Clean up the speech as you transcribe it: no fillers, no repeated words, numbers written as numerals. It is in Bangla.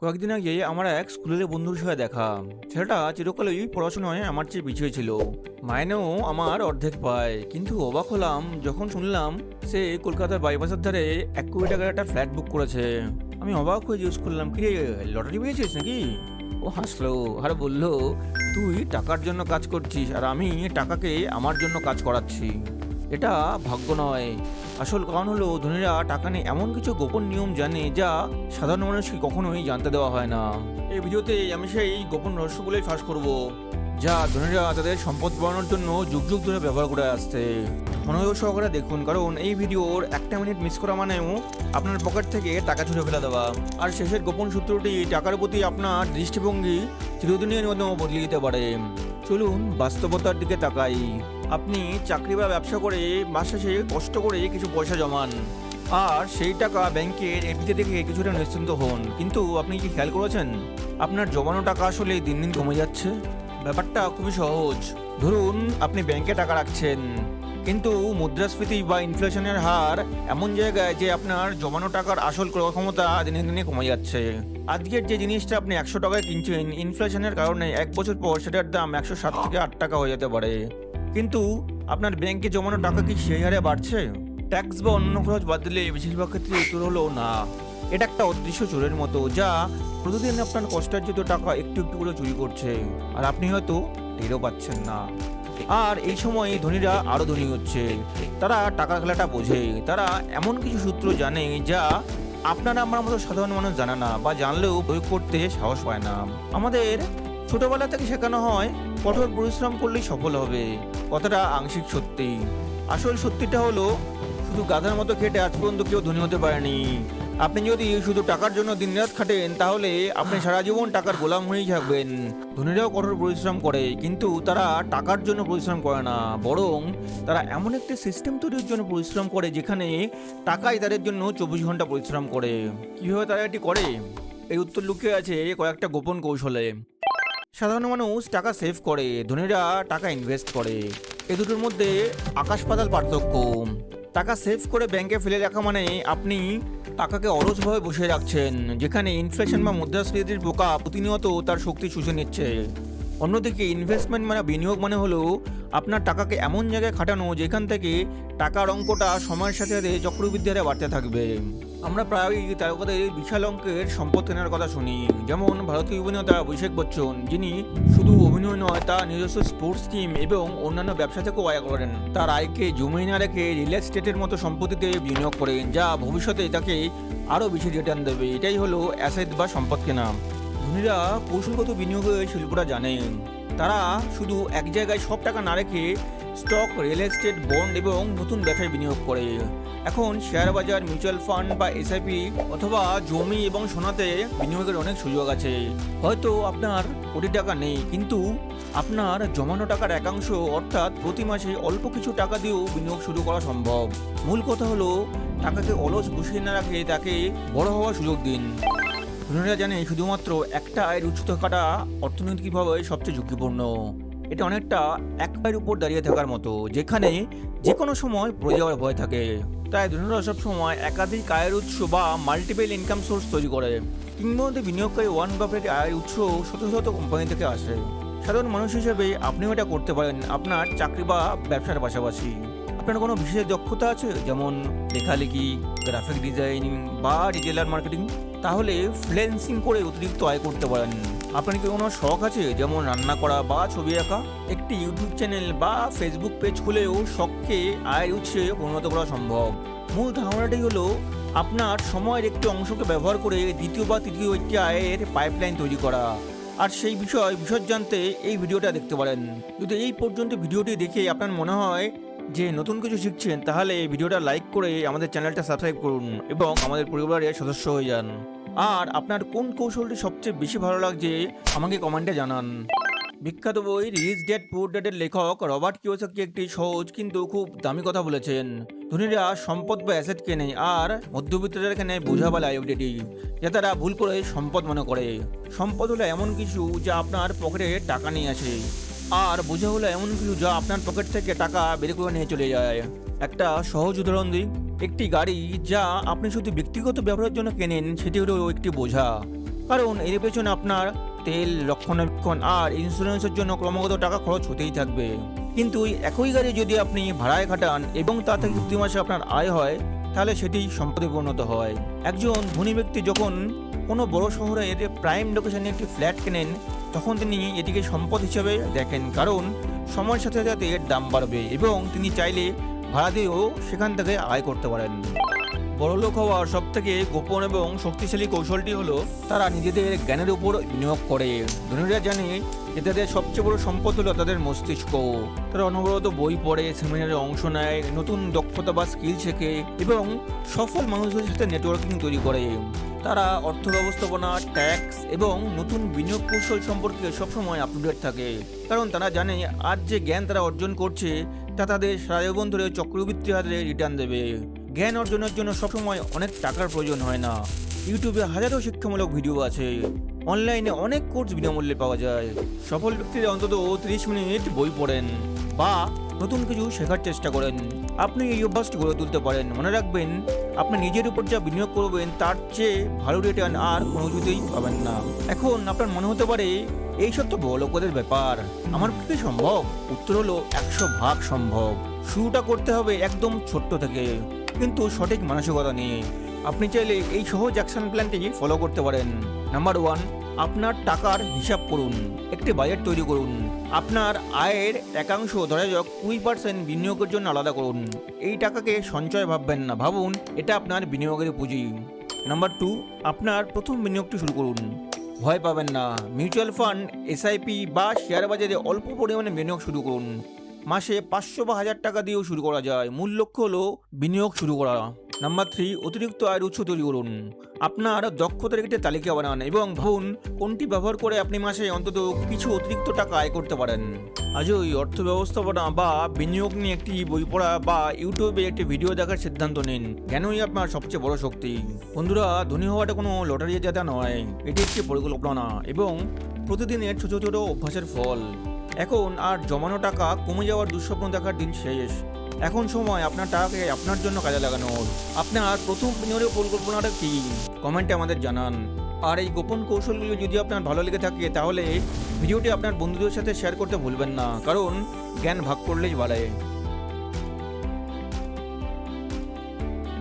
কয়েকদিন আগে আমার এক স্কুলের বন্ধুর সাথে দেখা। ছেলেটা চিরকালই পড়াশোনায় আমার চেয়ে পিছিয়ে ছিল, মাইনেও আমার অর্ধেক পায়। কিন্তু অবাক হলাম যখন শুনলাম সে কলকাতার বাইপাসের ধারে 1 কোটি টাকার একটা ফ্ল্যাট বুক করেছে। আমি অবাক হয়ে জিজ্ঞেস করলাম, কি রে, লটারি পেয়েছিস নাকি? ও হাসলো আর বলল, তুই টাকার জন্য কাজ করছিস আর আমি টাকাকে আমার জন্য কাজ করাচ্ছি। এটা ভাগ্য নয়, আসল কারণ হলো ধনীরা টাকা নিয়ে এমন কিছু গোপন নিয়ম জানে যা সাধারণ মানুষকে কখনোই জানতে দেওয়া হয় না। এই ভিডিওতে আমি সেই গোপন রহস্যগুলোই ফাঁস করব, যা ধনীরা তাদের সম্পদ বাড়ানোর জন্য যুগ যুগ ধরে ব্যবহার করে আসছে। মনোযোগ সহকারে দেখুন, কারণ এই ভিডিওর 1 মিনিট মিস করা মানেও আপনার পকেট থেকে টাকা ছুঁড়ে ফেলে দেওয়া। আর শেষের গোপন সূত্রটি টাকার প্রতি আপনার দৃষ্টিভঙ্গি চিরদিনের জন্য বদলে দিতে পারে। চলুন বাস্তবতার দিকে তাকাই। আপনি চাকরি বা ব্যবসা করে মাস শেষে কষ্ট করে কিছু পয়সা জমান, আর সেই টাকা ব্যাংকের এফডিতে দেখে কিছুটা নিশ্চিন্ত হন। কিন্তু আপনি কি খেয়াল করেছেন আপনার জমানো টাকা আসলে দিন দিন কমে যাচ্ছে? ব্যাপারটা খুবই সহজ। ধরুন আপনি ব্যাংকে টাকা রাখছেন, কিন্তু মুদ্রাস্ফীতি বা ইনফ্লেশনের হার এমন জায়গায় যে আপনার জমানো টাকার আসল ক্রয় ক্ষমতা দিনে দিনে কমে যাচ্ছে। আজকের যে জিনিসটা আপনি 100 টাকায় কিনছেন, ইনফ্লেশনের কারণে 1 বছর পর সেটার দাম 107 থেকে 8 টাকা হয়ে যেতে পারে। কিন্তু আপনার ব্যাংকে জমানো টাকা কি সেই হারে বাড়ছে? ট্যাক্স বা অন্য খরচ বাদ দিলে বেশিরভাগ ক্ষেত্রে উত্তর হলো না। এটা একটা অদৃশ্য চোরের মতো, যা প্রতিদিন আপনার কষ্টার্জিত টাকা একটু একটু করে চুরি করছে, আর আপনি হয়তো টেরও পাচ্ছেন না। আর এই সময় ধনীরা আরো ধনী হচ্ছে। তারা টাকার খেলাটা বোঝে। তারা এমন কিছু সূত্র জানে যা আপনারা আমার মতো সাধারণ মানুষ জানে না, বা জানলেও প্রয়োগ করতে সাহস পায় না। আমাদের ছোটবেলা থেকে শেখানো হয় কঠোর পরিশ্রম করলেই সফল হবে। কথাটা আংশিক সত্যি। আসল সত্যিটা হলো, শুধু গাধার মতো খেটে আজ পর্যন্ত কেউ ধনী হতে পারেনি। আপনি যদি শুধু টাকার জন্য দিনরাত খাটেন, তাহলে আপনি সারা জীবন টাকার গোলাম হয়েই থাকবেন। ধনীরাও কঠোর পরিশ্রম করে, কিন্তু তারা টাকার জন্য পরিশ্রম করে না, বরং তারা এমন একটি সিস্টেম তৈরির জন্য পরিশ্রম করে যেখানে টাকাই তাদের জন্য 24 ঘন্টা পরিশ্রম করে। কিভাবে তারা এটি করে? এই উত্তর লুকিয়ে আছে কয়েকটা গোপন কৌশলে। সাধারণ মানুষ টাকা সেভ করে, ধনীরা টাকা ইনভেস্ট করে। এই দুটোর মধ্যে আকাশ পাতাল পার্থক্য। টাকা সেভ করে ব্যাংকে ফেলে রাখা মানে আপনি টাকাকে অলসভাবে বসিয়ে রাখছেন, যেখানে ইনফ্লেশন বা মুদ্রাস্ফীতির পোকা প্রতিনিয়ত তার শক্তি শুষে নিচ্ছে। অন্যদিকে ইনভেস্টমেন্ট মানে বিনিয়োগ মানে হলো আপনার টাকাকে এমন জায়গায় খাটানো যেখান থেকে টাকার অঙ্কটা সময়ের সাথে সাথে চক্রবৃদ্ধি হারে বাড়তে থাকবে। আমরা প্রায়ই তারকাদের বিশাল অঙ্কের সম্পদ কেনার কথা শুনি, যেমন ভারতীয় অভিনেতা অভিষেক বচ্চন, যিনি শুধু অভিনয় নয়, তার নিজস্ব স্পোর্টস টিম এবং অন্যান্য ব্যবসা থেকেও আয় করেন। তার আয়কে জমিয়ে না রেখে রিয়েল এস্টেটের মতো সম্পত্তিতে বিনিয়োগ করেন, যা ভবিষ্যতে তাকে আরও বেশি রিটার্ন দেবে। এটাই হলো অ্যাসেট বা সম্পদ কেনা। ধনীরা কৌশলগত বিনিয়োগের শিল্পটা জানেন। তারা শুধু এক জায়গায় সব টাকা না রেখে স্টক, রিয়েল এস্টেট, বন্ড এবং নতুন ব্যবসায় বিনিয়োগ করে। এখন শেয়ার বাজার, মিউচুয়াল ফান্ড বা এসআইপি অথবা জমি এবং সোনাতে বিনিয়োগের অনেক সুযোগ আছে। হয়তো আপনার কোটি টাকা নেই, কিন্তু আপনার জমানো টাকার একাংশ, অর্থাৎ প্রতি মাসে অল্প কিছু টাকা দিয়েও বিনিয়োগ শুরু করা সম্ভব। মূল কথা হলো টাকাকে অলস বসিয়ে না রাখে তাকে বড় হওয়ার সুযোগ দিন। ধনীরা জানে শুধুমাত্র একটা আয়ের উৎস থাকাটা অর্থনৈতিকভাবে সবচেয়ে ঝুঁকিপূর্ণ। এটা অনেকটা এক পায়ের উপর দাঁড়িয়ে থাকার মতো, যেখানে যে কোনো সময় পড়ে যাওয়ার ভয় থাকে। তাই ধনীরা সবসময় একাধিক আয়ের উৎস বা মাল্টিপল ইনকাম সোর্স তৈরি করে। কিংবদন্তি বিনিয়োগকারী ওয়ারেন বাফেট আয়ের উৎস শত শত কোম্পানি থেকে আসে। সাধারণ মানুষ হিসেবে আপনিও এটা করতে পারেন আপনার চাকরি বা ব্যবসার পাশাপাশি। আপনার কোনো বিশেষ দক্ষতা আছে, যেমন লেখালেখি, গ্রাফিক ডিজাইনিং বা রিটেলার মার্কেটিং, তাহলে ফ্রিল্যান্সিং করে অতিরিক্ত আয় করতে পারেন। আপনার কি কোনো শখ আছে, যেমন রান্না করা বা ছবি আঁকা? একটি ইউটিউব চ্যানেল বা ফেসবুক পেজ খুলেও শখকে আয়ের উৎসে পরিণত করা সম্ভব। মূল ধারণাটাই হলো আপনার সময়ের একটি অংশকে ব্যবহার করে দ্বিতীয় বা তৃতীয় একটি আয়ের পাইপলাইন তৈরি করা। আর সেই বিশদ জানতে এই ভিডিওটা দেখতে পারেন। যদি এই পর্যন্ত ভিডিওটি দেখে আপনার মনে হয় যে নতুন কিছু শিখছেন, তাহলে এই ভিডিওটা লাইক করে আমাদের চ্যানেলটা সাবস্ক্রাইব করুন এবং আমাদের পরিবারের সদস্য হয়ে যান। আর আপনার কোন কৌশলটি সবচেয়ে বেশি ভালো লাগছে আমাকে কমেন্টে জানান। বিখ্যাত বই রিচ ড্যাড পুর ড্যাডের লেখক রবার্ট কিওসাকি একটি সহজ কিন্তু খুব দামি কথা বলেছেন। ধনীরা সম্পদ বা অ্যাসেট কেনে, আর মধ্যবিত্তরা কেনে বোঝা বা লাইবিলিটি, যা তারা ভুল করে সম্পদ মনে করে। সম্পদ হলো এমন কিছু যা আপনার পকেটে টাকা নিয়ে আসে, আর বোঝা হলো এমন কিছু যা আপনার পকেট থেকে টাকা বের করে নিয়ে চলে যায়। একটা সহজ উদাহরণ দিই। একটি গাড়ি যা আপনি শুধু ব্যক্তিগত ব্যবহারের জন্য কেনেন, সেটি হলো একটি বোঝা। কারণ এর পেছনে আপনার তেল, রক্ষণাবেক্ষণ আর ইন্স্যুরেন্সের জন্য ক্রমাগত টাকা খরচ হতেই থাকবে। কিন্তু এই একই গাড়ি যদি আপনি ভাড়ায় খাটান এবং তা থেকে প্রতি মাসে আপনার আয় হয়, তাহলে সেটি সম্পদে পরিণত হয়। একজন ধনী ব্যক্তি যখন কোনো বড় শহরের প্রাইম লোকেশনে একটি ফ্ল্যাট কেনেন, তখন তিনি এটিকে সম্পদ হিসেবে দেখেন, কারণ সময়ের সাথে সাথে এর দাম বাড়বে এবং তিনি চাইলে ভাড়া দিয়েও সেখান থেকে আয় করতে পারেন। বড়লোক হওয়ার সবথেকে গোপন এবং শক্তিশালী কৌশলটি হলো তারা নিজেদের জ্ঞানের উপর বিনিয়োগ করে। ধনীরা জানে যে তাদের সবচেয়ে বড় সম্পদ হলো তাদের মস্তিষ্ক। তারা অনবরত বই পড়ে, সেমিনারে অংশ নেয়, নতুন দক্ষতা বা স্কিল শেখে এবং সফল মানুষদের সাথে নেটওয়ার্কিং তৈরি করে। তারা অর্থ ব্যবস্থাপনা, ট্যাক্স এবং নতুন বিনিয়োগ কৌশল সম্পর্কে সবসময় আপ টু ডেট থাকে, কারণ তারা জানে আজ যে জ্ঞান তারা অর্জন করছে তা তাদের সারা জীবন ধরে চক্রবৃদ্ধি হারে রিটার্ন দেবে। জ্ঞান অর্জনের জন্য সবসময় অনেক টাকার প্রয়োজন হয় না। ইউটিউবে হাজারো শিক্ষামূলক ভিডিও আছে, অনলাইনে অনেক কোর্স বিনামূল্যে পাওয়া যায়। সফল ব্যক্তিরা অন্তত 30 মিনিট বই পড়েন বা নতুন কিছু শেখার চেষ্টা করেন। আপনি এই অভ্যাসটি গড়ে তুলতে পারেন। মনে রাখবেন, আপনি নিজের উপর যা বিনিয়োগ করবেন তার চেয়ে ভালো রিটার্ন আর কোনো কিছুতেই পাবেন না। এখন আপনার মনে হতে পারে এইসব তো বড় লোকদের ব্যাপার, আমার পক্ষে সম্ভব? উত্তর হলো 100% সম্ভব। শুরুটা করতে হবে একদম ছোট্ট থেকে, কিন্তু সঠিক মানসিকতা নিয়ে। আপনি চাইলে এই সহজ অ্যাকশন প্ল্যানটি ফলো করতে পারেন। নাম্বার 1, আপনার টাকার হিসাব করুন। একটি বাজেট তৈরি করুন। আপনার আয়ের একাংশ, ধরা যাক 20% বিনিয়োগের জন্য আলাদা করুন। এই টাকাকে সঞ্চয় ভাববেন না, ভাবুন এটা আপনার বিনিয়োগের পুঁজি। নাম্বার 2, আপনার প্রথম বিনিয়োগটি শুরু করুন। ভয় পাবেন না, মিউচুয়াল ফান্ড, এসআইপি বা শেয়ার বাজারে অল্প পরিমাণে বিনিয়োগ শুরু করুন। মাসে 500 বা 1000 টাকা দিয়েও শুরু করা যায়। মূল লক্ষ্য হলো বিনিয়োগ শুরু করা। নাম্বার 3, অতিরিক্ত আয়ের উৎস তৈরি করুন। আপনার দক্ষতার একটি তালিকা বানান এবং ভাবুন কোনটি ব্যবহার করে আপনি মাসে অন্তত কিছু অতিরিক্ত টাকা আয় করতে পারেন। আজই অর্থ ব্যবস্থাপনা বা বিনিয়োগ নিয়ে একটি বই পড়া বা ইউটিউবে একটি ভিডিও দেখার সিদ্ধান্ত নিন। জ্ঞানই আপনার সবচেয়ে বড় শক্তি। বন্ধুরা, ধনী হওয়াটা কোনো লটারি জেতা নয়, এটি একটি পরিকল্পনা এবং প্রতিদিনের ছোট ছোট অভ্যাসের ফল। এখন আর জমানো টাকা কমে যাওয়ার দুঃস্বপ্ন দেখার দিন শেষ। এখন সময় আপনার টাকাকে আপনার জন্য কাজে লাগানোর। আপনার প্রথম বিনিয়োগের পরিকল্পনাটা কি? কমেন্টে আমাদের জানান। আর এই গোপন কৌশলগুলো যদি আপনার ভালো লেগে থাকে, তাহলে ভিডিওটি আপনার বন্ধুদের সাথে শেয়ার করতে ভুলবেন না, কারণ জ্ঞান ভাগ করলেই বাড়ে।